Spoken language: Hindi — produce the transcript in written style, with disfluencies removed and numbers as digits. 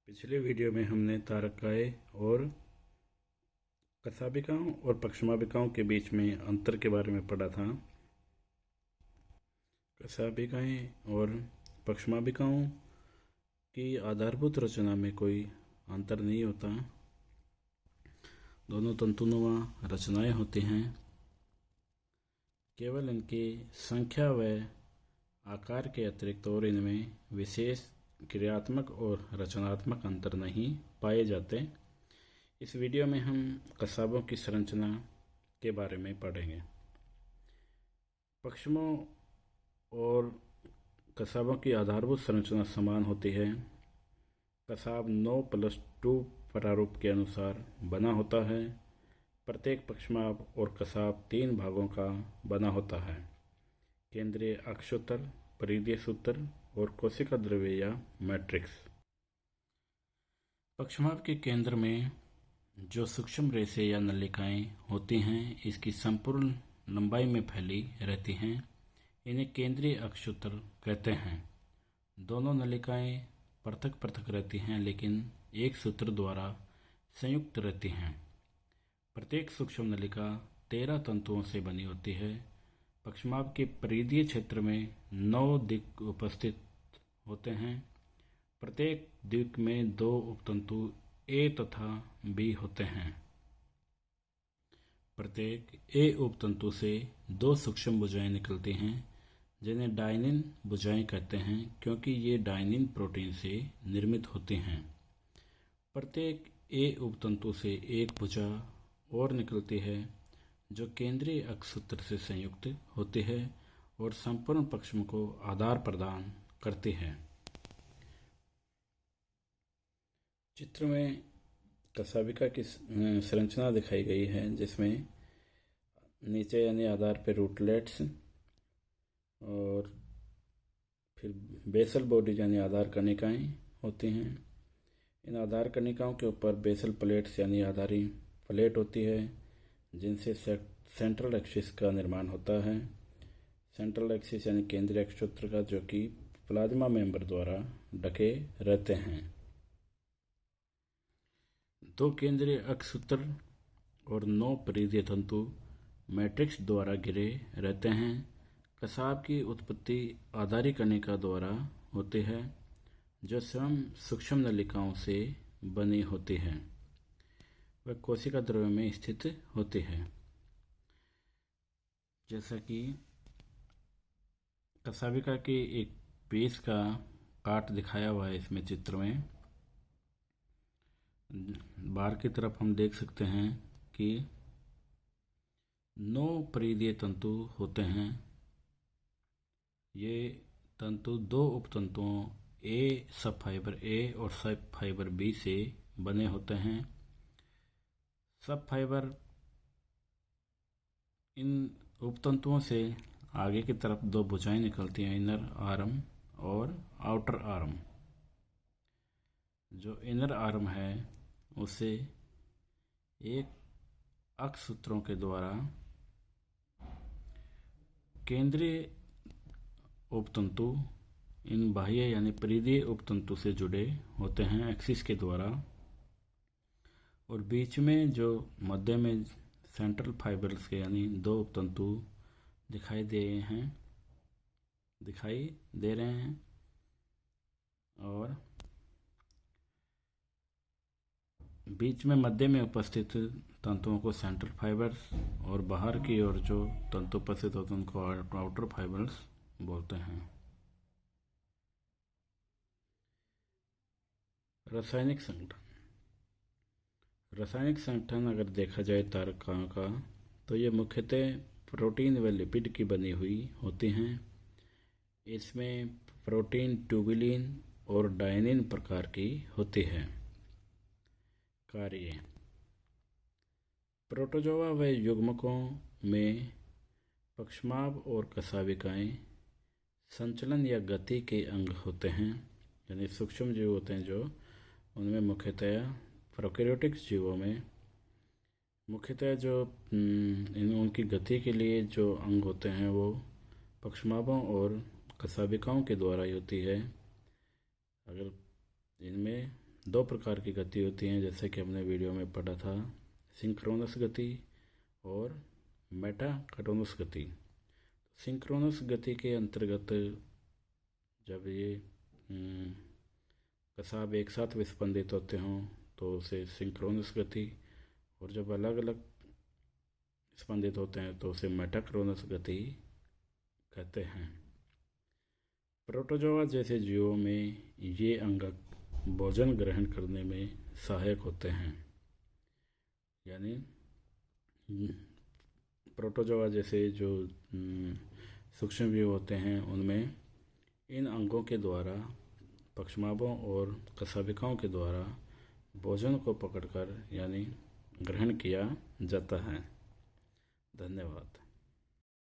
पिछले वीडियो में हमने तारकाएँ और कशाभिकाओं और पक्षमाभिकाओं के बीच में अंतर के बारे में पढ़ा था। कशाभिकाएँ और पक्षमाभिकाओं की आधारभूत रचना में कोई अंतर नहीं होता। दोनों तंतुनुमा रचनाएं होती हैं, केवल इनकी संख्या व आकार के अतिरिक्त और इनमें विशेष क्रियात्मक और रचनात्मक अंतर नहीं पाए जाते। इस वीडियो में हम कसाबों की संरचना के बारे में पढ़ेंगे। पक्षमों और कसाबों की आधारभूत संरचना समान होती है। कसाब 9+2 प्रारूप के अनुसार बना होता है। प्रत्येक पक्षमाभ और कसाब 3 भागों का बना होता है: केंद्रीय अक्षसूत्र, परिधीय सूत्र और कोशिका द्रव्य या मैट्रिक्स। पक्षमाभ के केंद्र में जो सूक्ष्म रेशे या नलिकाएं होती हैं, इसकी संपूर्ण लंबाई में फैली रहती हैं। इन्हें केंद्रीय अक्षसूत्र कहते हैं। दोनों नलिकाएं पृथक पृथक रहती हैं, लेकिन एक सूत्र द्वारा संयुक्त रहती हैं। प्रत्येक सूक्ष्म नलिका 13 तंतुओं से बनी होती है। पक्षमाभ के परिधीय क्षेत्र में 9 दिक् उपस्थित होते हैं। प्रत्येक दिक् में 2 उपतंतु ए तथा बी होते हैं। प्रत्येक ए उपतंतु से 2 सूक्ष्म भुजाएं निकलती हैं, जिन्हें डायनिन भुजाएं कहते हैं, क्योंकि ये डायनिन प्रोटीन से निर्मित होती हैं। प्रत्येक ए उपतंतु से एक भुजा और निकलती है, जो केंद्रीय अक्षसूत्र से संयुक्त होती है और संपूर्ण पक्षम को आधार प्रदान करती है। चित्र में कशाभिका की संरचना दिखाई गई है, जिसमें नीचे यानी आधार पे रूटलेट्स और फिर बेसल बॉडी यानी आधार कणिकाएं होती हैं। इन आधार कणिकाओं के ऊपर बेसल प्लेट्स यानी आधारी प्लेट होती है, जिनसे सेंट्रल एक्सिस का निर्माण होता है। सेंट्रल एक्सिस यानी केंद्रीय अक्षसूत्र का, जो कि प्लाज्मा मेंबर द्वारा ढके रहते हैं। 2 केंद्रीय अक्षसूत्र और 9 परिधीय तंतु मैट्रिक्स द्वारा घिरे रहते हैं। कसाब की उत्पत्ति आधारी कणिका द्वारा होती है, जो स्वयं सूक्ष्म नलिकाओं से बनी होती है। वह कोशिका द्रव्य में स्थित होती है। जैसा कि कशाभिका के एक पेज का काट दिखाया हुआ है इसमें चित्र में, बाहर की तरफ हम देख सकते हैं कि 9 परिधीय तंतु होते हैं। ये तंतु 2 उपतंतुओं ए सब फाइबर ए और सब फाइबर बी से बने होते हैं। सब फाइबर इन उपतंतुओं से आगे की तरफ 2 भुजाएं निकलती हैं, इनर आर्म और आउटर आर्म। जो इनर आर्म है उसे एक अक्षसूत्रों के द्वारा केंद्रीय उपतंतु इन बाह्य यानी परिधीय उपतंतु से जुड़े होते हैं एक्सिस के द्वारा, और बीच में जो मध्य में सेंट्रल फाइबर्स के यानी 2 उपतंतु दिखाई दे रहे हैं, और बीच में मध्य में उपस्थित तंतुओं को सेंट्रल फाइबर्स और बाहर की ओर जो तंतु उपस्थित होते हैं उनको आउटर फाइबर्स बोलते हैं। रासायनिक संगठन अगर देखा जाए तारकाओं का, तो ये मुख्यतः प्रोटीन व लिपिड की बनी हुई होती हैं। इसमें प्रोटीन ट्यूबुलिन और डायनिन प्रकार की होती है। कार्य: प्रोटोजोआ व युग्मकों में पक्षमाभ और कशाभिकाएं संचलन या गति के अंग होते हैं। यानी सूक्ष्म जीव होते हैं जो, उनमें मुख्यतः प्रोकैरियोटिक जीवों में मुख्यतः जो उनकी गति के लिए जो अंग होते हैं वो पक्षमाभों और कशाभिकाओं के द्वारा ही होती है। अगर इनमें दो प्रकार की गति होती हैं, जैसे कि हमने वीडियो में पढ़ा था, सिंक्रोनस गति और मेटाकटोनस गति। सिंक्रोनस गति के अंतर्गत जब ये कसाब एक साथ विस्पंदित होते हों तो उसे सिंक्रोनस गति, और जब अलग अलग स्पंदित होते हैं तो उसे मेटाक्रोनस गति कहते हैं। प्रोटोजोआ जैसे जीवों में ये अंगक भोजन ग्रहण करने में सहायक होते हैं। यानी प्रोटोजोआ जैसे जो सूक्ष्म जीव होते हैं उनमें इन अंगों के द्वारा, पक्षमाभों और कशाभिकाओं के द्वारा भोजन को पकड़कर यानी ग्रहण किया जाता है। धन्यवाद।